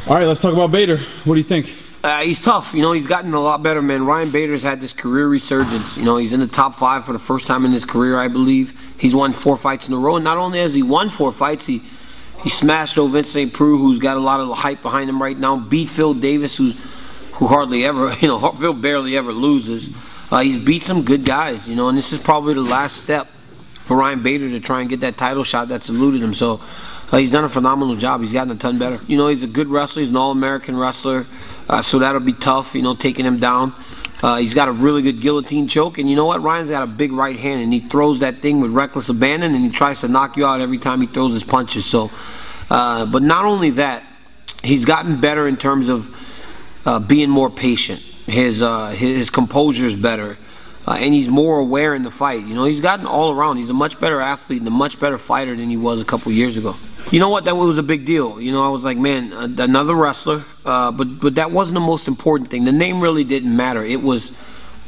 All right, let's talk about Bader. What do you think? He's tough. You know, he's gotten a lot better, man. Ryan Bader's had this career resurgence. You know, he's in the top 5 for the first time in his career, I believe. He's won 4 fights in a row. And not only has he won 4 fights, he smashed Ovince St. Preux, who's got a lot of hype behind him right now. Beat Phil Davis, who hardly ever, you know, Phil barely ever loses. He's beat some good guys, you know, and this is probably the last step for Ryan Bader to try and get that title shot that's eluded him. So he's done a phenomenal job. He's gotten a ton better. You know, he's a good wrestler. He's an All-American wrestler. So that'll be tough, you know, taking him down. He's got a really good guillotine choke, and you know what? Ryan's got a big right hand, and he throws that thing with reckless abandon, and he tries to knock you out every time he throws his punches. So, but not only that, he's gotten better in terms of being more patient. His composure's better, and he's more aware in the fight. You know, he's gotten all around. He's a much better athlete and a much better fighter than he was a couple years ago. You know what? That was a big deal. You know, I was like, man, another wrestler. But that wasn't the most important thing. The name really didn't matter. It was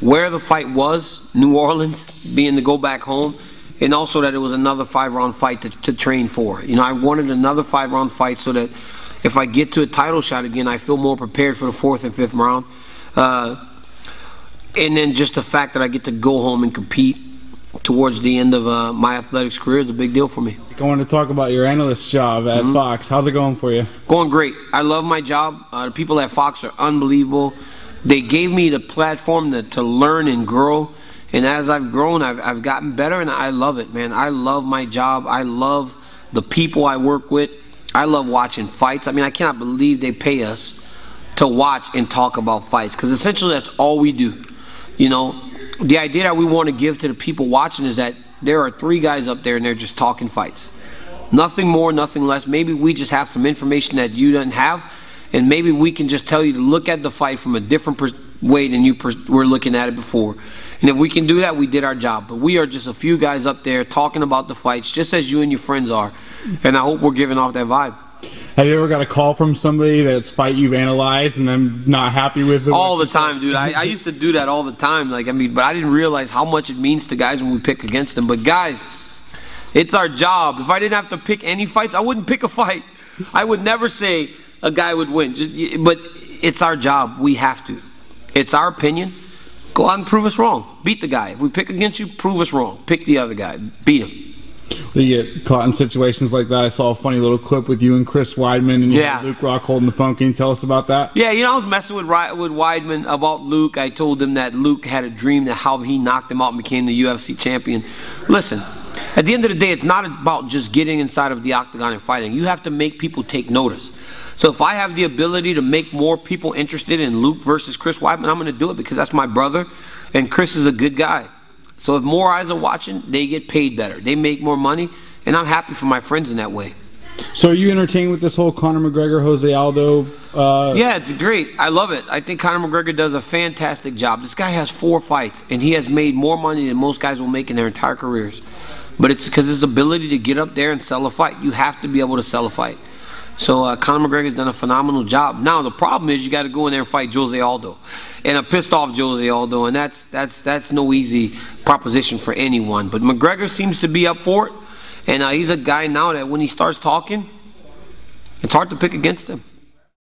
where the fight was, New Orleans, being to go back home, and also that it was another 5-round fight to train for. You know, I wanted another 5-round fight so that if I get to a title shot again, I feel more prepared for the 4th and 5th round. And then just the fact that I get to go home and compete towards the end of my athletics career is a big deal for me. I want to talk about your analyst job at Fox. How's it going for you? Going great. I love my job. The people at Fox are unbelievable. They gave me the platform to learn and grow. And as I've grown, I've gotten better, and I love it, man. I love my job. I love the people I work with. I love watching fights. I mean, I cannot believe they pay us to watch and talk about fights, because essentially that's all we do. You know, the idea that we want to give to the people watching is that there are 3 guys up there and they're just talking fights. Nothing more, nothing less. Maybe we just have some information that you don't have, and maybe we can just tell you to look at the fight from a different way than you were looking at it before. And if we can do that, we did our job. But we are just a few guys up there talking about the fights, just as you and your friends are. And I hope we're giving off that vibe. Have you ever got a call from somebody that's fight you've analyzed and then not happy with it? All the time, dude. I used to do that all the time. Like, I mean, but I didn't realize how much it means to guys when we pick against them. But guys, it's our job. If I didn't have to pick any fights, I wouldn't pick a fight. I would never say a guy would win. But it's our job. We have to. It's our opinion. Go out and prove us wrong. Beat the guy. If we pick against you, prove us wrong. Pick the other guy. Beat him. You get caught in situations like that. I saw a funny little clip with you and Chris Weidman, and you had Luke Rock holding the phone. Can you tell us about that? Yeah, you know, I was messing with Weidman about Luke. I told him that Luke had a dream that how he knocked him out and became the UFC champion. Listen, at the end of the day, it's not about just getting inside of the octagon and fighting. You have to make people take notice. So if I have the ability to make more people interested in Luke versus Chris Weidman, I'm going to do it, because that's my brother, and Chris is a good guy. So if more eyes are watching, they get paid better. They make more money, and I'm happy for my friends in that way. So are you entertained with this whole Conor McGregor, Jose Aldo? Yeah, it's great. I love it. I think Conor McGregor does a fantastic job. This guy has 4 fights, and he has made more money than most guys will make in their entire careers. But it's because his ability to get up there and sell a fight. You have to be able to sell a fight. So Conor McGregor's done a phenomenal job. Now the problem is you got to go in there and fight Jose Aldo, and a pissed off Jose Aldo, and that's no easy proposition for anyone. But McGregor seems to be up for it, and he's a guy now that when he starts talking, it's hard to pick against him.